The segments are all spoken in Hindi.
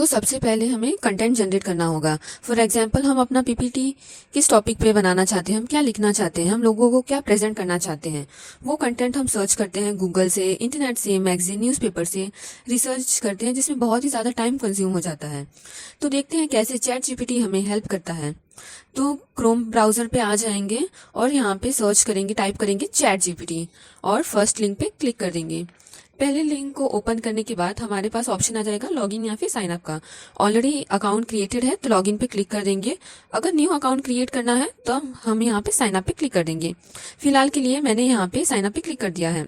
तो सबसे पहले हमें कंटेंट जनरेट करना होगा। फॉर एग्जांपल हम अपना पीपीटी किस टॉपिक पे बनाना चाहते हैं, हम क्या लिखना चाहते हैं, हम लोगों को क्या प्रेजेंट करना चाहते हैं, वो कंटेंट हम सर्च करते हैं गूगल से, इंटरनेट से, मैगजीन, न्यूज़पेपर से रिसर्च करते हैं, जिसमें बहुत ही ज़्यादा टाइम कंज्यूम हो जाता है। तो देखते हैं कैसे चैट जीपीटी हमें हेल्प करता है। तो क्रोम ब्राउज़र पे आ जाएंगे और यहाँ पे सर्च करेंगे, टाइप करेंगे चैट जीपीटी और फर्स्ट लिंक पे क्लिक कर देंगे। पहले लिंक को ओपन करने के बाद हमारे पास ऑप्शन आ जाएगा लॉगिन या फिर साइन अप का। ऑलरेडी अकाउंट क्रिएटेड है तो लॉगिन पे क्लिक कर देंगे। अगर न्यू अकाउंट क्रिएट करना है तो हम यहाँ पे साइन अप पे क्लिक कर देंगे। फिलहाल के लिए मैंने यहाँ पे साइन अप पे क्लिक कर दिया है।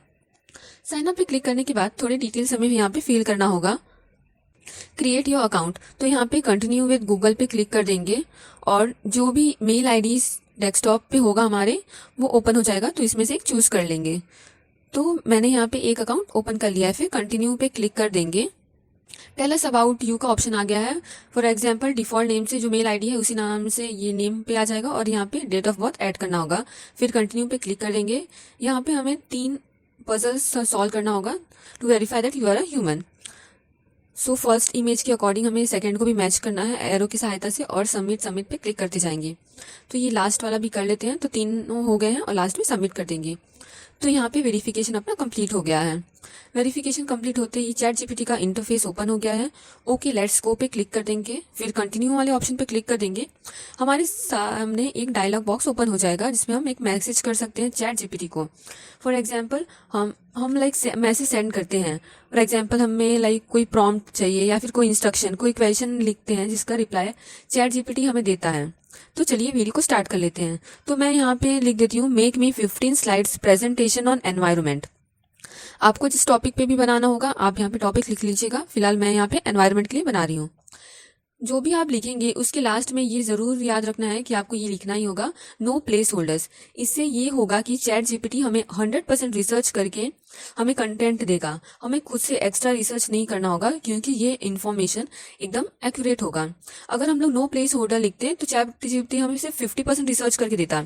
साइन अप पे क्लिक करने के बाद थोड़ी डिटेल्स हमें यहाँ पे फिल करना होगा। क्रिएट योर अकाउंट, तो यहाँ पे कंटिन्यू विद गूगल पे क्लिक कर देंगे और जो भी मेल आईडी डेस्कटॉप पे होगा हमारे वो ओपन हो जाएगा, तो इसमें से एक चूज कर लेंगे। तो मैंने यहाँ पे एक अकाउंट ओपन कर लिया है, फिर कंटिन्यू पे क्लिक कर देंगे। टेल अस अबाउट यू का ऑप्शन आ गया है। फॉर एग्जांपल डिफॉल्ट नेम से जो मेल आईडी है उसी नाम से ये नेम पे आ जाएगा और यहाँ पे डेट ऑफ बर्थ ऐड करना होगा। फिर कंटिन्यू पे क्लिक कर देंगे। यहाँ पे हमें 3 पजल्स सॉल्व करना होगा to verify that you are a human. So first image के अकॉर्डिंग हमें सेकंड को भी मैच करना है एरो की सहायता से और सबमिट पे क्लिक करते जाएंगे। तो ये लास्ट वाला भी कर लेते हैं, तो 3 हो गए हैं और लास्ट में सबमिट कर देंगे। तो यहाँ पे वेरिफिकेशन अपना कंप्लीट हो गया है। वेरिफिकेशन कंप्लीट होते ही चैट जीपीटी का इंटरफेस ओपन हो गया है। ओके लेट्स गो पे क्लिक कर देंगे, फिर कंटिन्यू वाले ऑप्शन पे क्लिक कर देंगे। हमारे सामने एक डायलॉग बॉक्स ओपन हो जाएगा जिसमें हम एक मैसेज कर सकते हैं चैट जीपीटी को। फॉर एग्जांपल हम लाइक मैसेज सेंड करते हैं। फॉर एग्जांपल हमें लाइक कोई प्रॉम्प्ट चाहिए या फिर कोई इंस्ट्रक्शन, कोई क्वेश्चन लिखते हैं जिसका रिप्लाई चैट जीपीटी हमें देता है। तो चलिए वीडियो को स्टार्ट कर लेते हैं। तो मैं यहाँ पे लिख देती हूँ make me 15 slides presentation on environment. आपको जिस टॉपिक पे भी बनाना होगा आप यहाँ पे टॉपिक लिख लीजिएगा। फिलहाल मैं यहाँ पे एनवायरनमेंट के लिए बना रही हूँ। जो भी आप लिखेंगे उसके लास्ट में ये जरूर याद रखना है कि आपको ये लिखना ही होगा नो प्लेस होल्डर्स। इससे ये होगा कि चैट जीपीटी हमें 100% रिसर्च करके हमें कंटेंट देगा। हमें खुद से एक्स्ट्रा रिसर्च नहीं करना होगा क्योंकि ये इन्फॉर्मेशन एकदम एक्यूरेट होगा। अगर हम लोग नो प्लेस होल्डर लिखते तो चैट जीपीटी हमें सिर्फ 50% रिसर्च करके देता,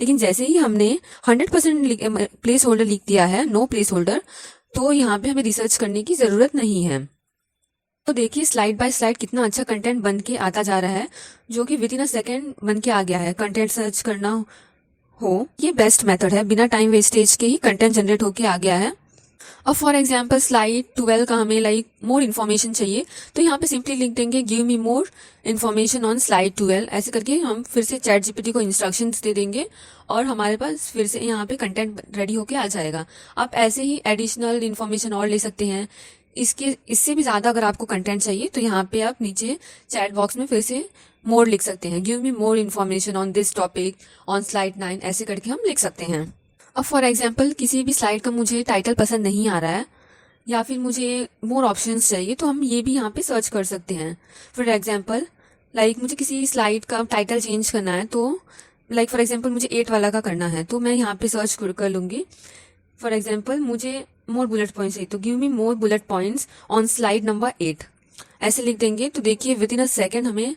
लेकिन जैसे ही हमने 100% प्लेस होल्डर लिख दिया है, नो प्लेस होल्डर, तो यहाँ पे हमें रिसर्च करने की जरूरत नहीं है। तो देखिए स्लाइड बाय स्लाइड कितना अच्छा कंटेंट बन के आता जा रहा है, जो कि विद इन अ सेकेंड बन के आ गया है। कंटेंट सर्च करना हो ये बेस्ट मेथड है, बिना टाइम वेस्टेज के ही कंटेंट जनरेट होके आ गया है। अब फॉर एग्जांपल स्लाइड 12 का हमें लाइक मोर इन्फॉर्मेशन चाहिए, तो यहाँ पे सिंपली लिख देंगे give me more information on slide 12। ऐसे करके हम फिर से चैट जीपीटी को इंस्ट्रक्शंस दे देंगे और हमारे पास फिर से यहाँ पे कंटेंट रेडी होके आ जाएगा। आप ऐसे ही एडिशनल इन्फॉर्मेशन और ले सकते हैं। इससे भी ज्यादा अगर आपको कंटेंट चाहिए तो यहाँ पे आप नीचे चैट बॉक्स में फिर से मोर लिख सकते हैं, give me more information on this topic on slide 9, ऐसे करके हम लिख सकते हैं। अब फॉर एग्जांपल किसी भी स्लाइड का मुझे टाइटल पसंद नहीं आ रहा है या फिर मुझे मोर ऑप्शंस चाहिए, तो हम ये भी यहाँ पे सर्च कर सकते हैं। फॉर एग्जांपल लाइक मुझे किसी स्लाइड का टाइटल चेंज करना है, तो लाइक फॉर एग्जांपल मुझे 8 वाला का करना है, तो मैं यहाँ पे सर्च कर लूंगी। फॉर एग्जाम्पल मुझे मोर बुलेट पॉइंट्स चाहिए, तो give me more bullet points on slide number 8, ऐसे लिख देंगे। तो देखिए विद इन अ सेकेंड हमें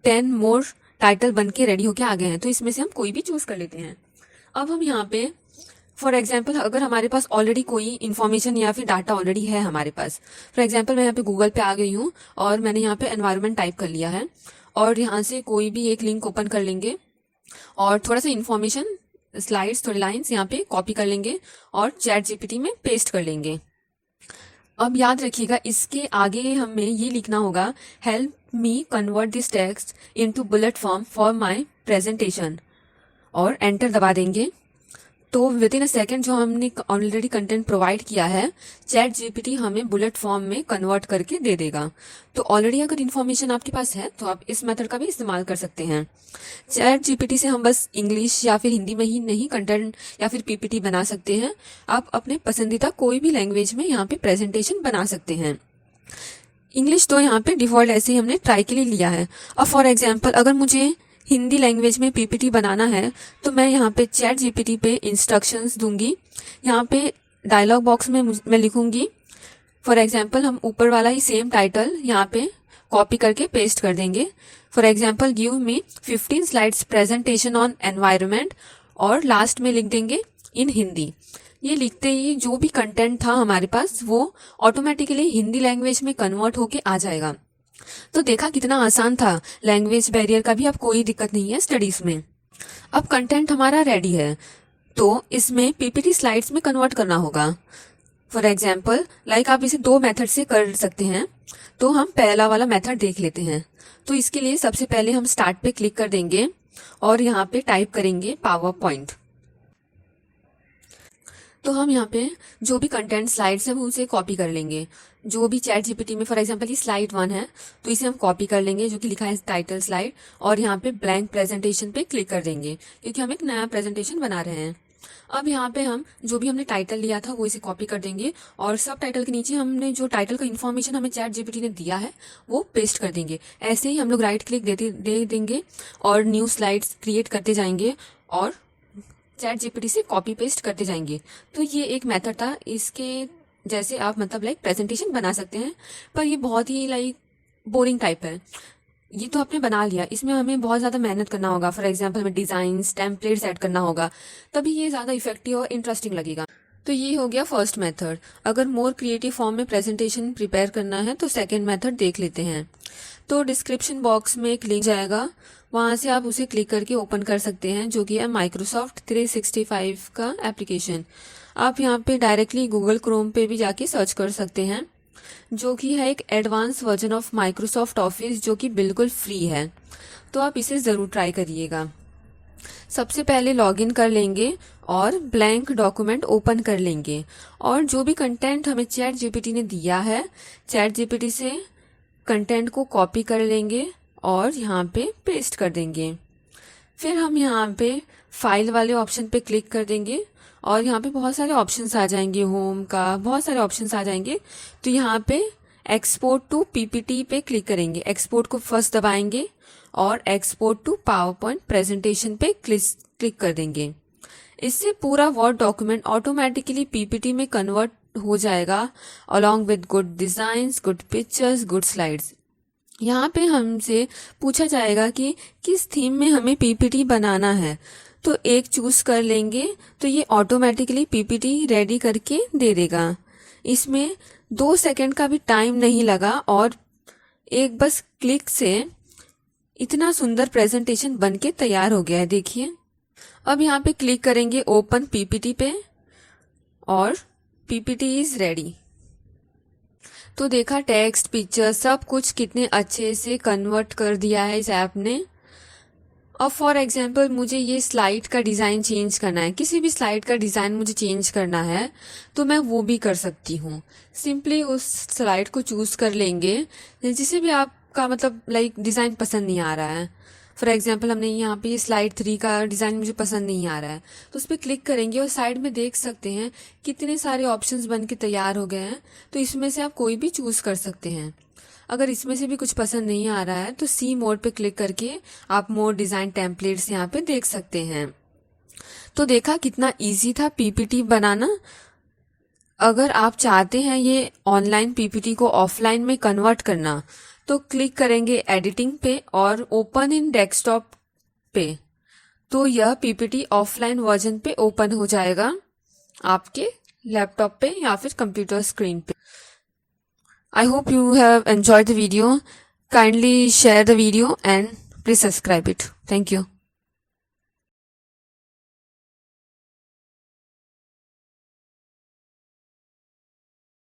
10 मोर टाइटल बन के रेडी होके आ गए हैं। तो इसमें से हम कोई भी चूज कर लेते हैं। अब हम यहाँ पे फॉर एग्जाम्पल अगर हमारे पास ऑलरेडी कोई इन्फॉर्मेशन या फिर डाटा ऑलरेडी है हमारे पास, फॉर एग्जाम्पल मैं यहाँ पे गूगल पे आ गई हूँ और मैंने यहाँ पे एनवायरनमेंट टाइप कर लिया है और यहाँ से कोई भी एक लिंक ओपन कर लेंगे और थोड़ा सा इन्फॉर्मेशन स्लाइड्स, थोड़ी लाइंस यहाँ पे कॉपी कर लेंगे और चैट जीपीटी में पेस्ट कर लेंगे। अब याद रखिएगा इसके आगे हमें ये लिखना होगा help me convert this text into bullet form for my presentation और एंटर दबा देंगे। तो विद इन अ सेकेंड जो हमने ऑलरेडी कंटेंट प्रोवाइड किया है चैट जीपीटी हमें बुलेट फॉर्म में कन्वर्ट करके दे देगा। तो ऑलरेडी अगर इन्फॉर्मेशन आपके पास है तो आप इस मेथड का भी इस्तेमाल कर सकते हैं। चैट जीपीटी से हम बस इंग्लिश या फिर हिंदी में ही नहीं कंटेंट या फिर पीपीटी बना सकते हैं, आप अपने पसंदीदा कोई भी लैंग्वेज में यहाँ पे प्रेजेंटेशन बना सकते हैं। इंग्लिश तो यहाँ पे डिफॉल्ट ऐसे ही हमने ट्राई के लिए लिया है। अब फॉर एग्जाम्पल अगर मुझे हिंदी लैंग्वेज में पीपीटी बनाना है तो मैं यहाँ पे चैट जीपीटी पे इंस्ट्रक्शंस दूंगी। यहाँ पे डायलॉग बॉक्स में मैं लिखूंगी फॉर एग्जाम्पल हम ऊपर वाला ही सेम टाइटल यहाँ पे कॉपी करके पेस्ट कर देंगे। For example give me 15 slides presentation on environment और लास्ट में लिख देंगे इन हिंदी। ये लिखते ही जो भी कंटेंट था हमारे पास वो ऑटोमेटिकली हिंदी लैंग्वेज में कन्वर्ट होके आ जाएगा। तो देखा कितना आसान था, लैंग्वेज बैरियर का भी अब कोई दिक्कत नहीं है स्टडीज में। अब कंटेंट हमारा रेडी है, तो इसमें पीपीटी स्लाइड्स में कन्वर्ट करना होगा। फॉर एग्जाम्पल लाइक आप इसे 2 मेथड से कर सकते हैं, तो हम पहला वाला मेथड देख लेते हैं। तो इसके लिए सबसे पहले हम स्टार्ट पे क्लिक कर देंगे और यहाँ पे टाइप करेंगे पावर पॉइंट। तो हम यहाँ पे जो भी कंटेंट स्लाइड्स है वो उसे कॉपी कर लेंगे। जो भी चैट जीपीटी में फॉर एग्जांपल ये स्लाइड 1 है, तो इसे हम कॉपी कर लेंगे जो कि लिखा है टाइटल स्लाइड, और यहाँ पे ब्लैंक प्रेजेंटेशन पे क्लिक कर देंगे क्योंकि हम एक नया प्रेजेंटेशन बना रहे हैं। अब यहाँ पे हम जो भी हमने टाइटल लिया था वो इसे कॉपी कर देंगे और सब टाइटल के नीचे हमने जो टाइटल का इन्फॉर्मेशन हमें चैट जीपीटी ने दिया है वो पेस्ट कर देंगे। ऐसे ही हम लोग राइट क्लिक दे देंगे और न्यू स्लाइड्स क्रिएट करते जाएंगे और चैट जीपीटी से कॉपी पेस्ट करते जाएंगे। तो ये एक मेथड था, इसके जैसे आप मतलब लाइक प्रेजेंटेशन बना सकते हैं, पर ये बहुत ही लाइक बोरिंग टाइप है। ये तो आपने बना लिया, इसमें हमें बहुत ज़्यादा मेहनत करना होगा। फॉर एग्जांपल हमें डिज़ाइंस टेम्पलेट्स ऐड करना होगा, तभी ये ज़्यादा इफेक्टिव और इंटरेस्टिंग लगेगा। तो ये हो गया फर्स्ट मेथड। अगर मोर क्रिएटिव फॉर्म में प्रेजेंटेशन प्रिपेयर करना है तो सेकेंड मेथड देख लेते हैं। तो डिस्क्रिप्शन बॉक्स में एक लिंक जाएगा, वहाँ से आप उसे क्लिक करके ओपन कर सकते हैं, जो कि है माइक्रोसॉफ्ट 365 का एप्लीकेशन। आप यहाँ पे डायरेक्टली गूगल क्रोम पे भी जाके सर्च कर सकते हैं, जो कि है एक advance version of Microsoft office जो कि बिल्कुल फ्री है। तो आप इसे ज़रूर ट्राई करिएगा। सबसे पहले लॉगिन कर लेंगे और ब्लैंक डॉक्यूमेंट ओपन कर लेंगे और जो भी कंटेंट हमें चैट जीपीटी ने दिया है, चैट जीपीटी से कंटेंट को कॉपी कर लेंगे और यहाँ पे पेस्ट कर देंगे। फिर हम यहाँ पे फाइल वाले ऑप्शन पे क्लिक कर देंगे और यहाँ पे बहुत सारे ऑप्शंस आ जाएंगे, होम का बहुत सारे ऑप्शंस आ जाएंगे। तो यहाँ पे एक्सपोर्ट टू पीपीटी पे क्लिक करेंगे, एक्सपोर्ट को फर्स्ट दबाएंगे और export to PowerPoint presentation पे क्लिक कर देंगे। इससे पूरा वर्ड डॉक्यूमेंट ऑटोमेटिकली पीपीटी में कन्वर्ट हो जाएगा along with good designs, good pictures, good slides. यहाँ पे हमसे पूछा जाएगा कि किस थीम में हमें पीपीटी बनाना है, तो एक चूज कर लेंगे तो ये ऑटोमेटिकली पीपीटी रेडी करके दे देगा। इसमें 2 सेकंड का भी टाइम नहीं लगा और एक बस क्लिक से इतना सुंदर प्रेजेंटेशन बनके तैयार हो गया है, देखिए। अब यहाँ पे क्लिक करेंगे ओपन पीपीटी पे और पीपीटी इज रेडी। तो देखा टेक्स्ट, पिक्चर सब कुछ कितने अच्छे से कन्वर्ट कर दिया है इस ऐप ने। अब फॉर एग्जांपल मुझे ये स्लाइड का डिज़ाइन चेंज करना है, किसी भी स्लाइड का डिज़ाइन मुझे चेंज करना है, तो मैं वो भी कर सकती हूँ। सिंपली उस स्लाइड को चूज़ कर लेंगे जिसे भी आपका मतलब लाइक डिज़ाइन पसंद नहीं आ रहा है। फॉर एग्जांपल हमने यहाँ पे स्लाइड 3 का डिज़ाइन मुझे पसंद नहीं आ रहा है, तो उस पर क्लिक करेंगे और साइड में देख सकते हैं कितने सारे ऑप्शंस बन के तैयार हो गए हैं। तो इसमें से आप कोई भी चूज़ कर सकते हैं। अगर इसमें से भी कुछ पसंद नहीं आ रहा है तो सी मोड पे क्लिक करके आप मोर डिज़ाइन टेम्पलेट्स यहाँ पे देख सकते हैं। तो देखा कितना इजी था पीपीटी बनाना। अगर आप चाहते हैं ये ऑनलाइन पीपीटी को ऑफलाइन में कन्वर्ट करना, तो क्लिक करेंगे एडिटिंग पे और ओपन इन डेस्कटॉप पे। तो यह पीपीटी ऑफलाइन वर्जन पे ओपन हो जाएगा आपके लैपटॉप पे या फिर कंप्यूटर स्क्रीन पे। I hope you have enjoyed the video. Kindly share the video and please subscribe it. Thank you.